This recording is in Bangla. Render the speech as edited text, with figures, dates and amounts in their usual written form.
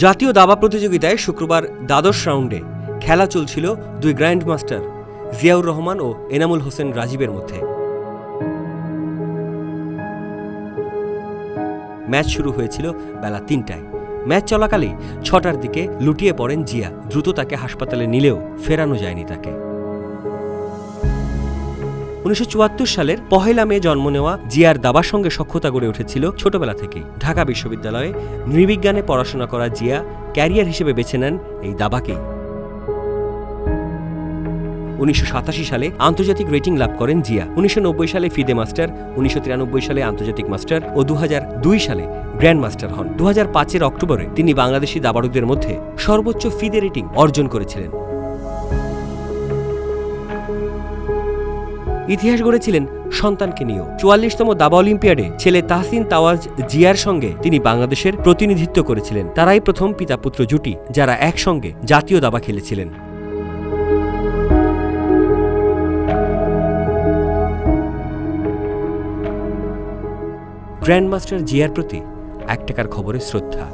জাতীয় দাবা প্রতিযোগিতায় শুক্রবার দ্বাদশ রাউন্ডে খেলা চলছিল দুই গ্র্যান্ড মাস্টার জিয়াউর রহমান ও এনামুল হোসেন রাজীবের মধ্যে। ম্যাচ শুরু হয়েছিল বেলা ৩টায়। ম্যাচ চলাকালেই ৬টার দিকে লুটিয়ে পড়েন জিয়া। দ্রুত তাকে হাসপাতালে নিলেও ফেরানো যায়নি তাকে। ১৯৭৪ সালের ১ মে জন্ম নেওয়া জিয়ার দাবার সঙ্গে সখ্যতা গড়ে উঠেছিল ছোটবেলা থেকেই। ঢাকা বিশ্ববিদ্যালয়ে নৃবিজ্ঞানে পড়াশোনা করা জিয়া ক্যারিয়ার হিসেবে বেছে নেন এই দাবাকেই। ১৯৮৭ সালে আন্তর্জাতিক রেটিং লাভ করেন জিয়া। ১৯৯০ সালে ফিদে মাস্টার, ১৯৯৩ সালে আন্তর্জাতিক মাস্টার ও ২০০২ সালে গ্র্যান্ড মাস্টার হন। ২০০৫-এর অক্টোবরে তিনি বাংলাদেশি দাবাড়ুদের মধ্যে সর্বোচ্চ ফিদে রেটিং অর্জন করেছিলেন। ইতিহাস গড়েছিলেন সন্তানকে নিয়েও। ৪৪তম দাবা অলিম্পিয়াডে ছেলে তাহসিন তাওয়াজ জিয়ার সঙ্গে তিনি বাংলাদেশের প্রতিনিধিত্ব করেছিলেন। তারাই প্রথম পিতা পুত্র জুটি যারা একসঙ্গে জাতীয় দাবা খেলেছিলেন। গ্র্যান্ডমাস্টার জিয়ার প্রতি ১ টাকার খবরে শ্রদ্ধা।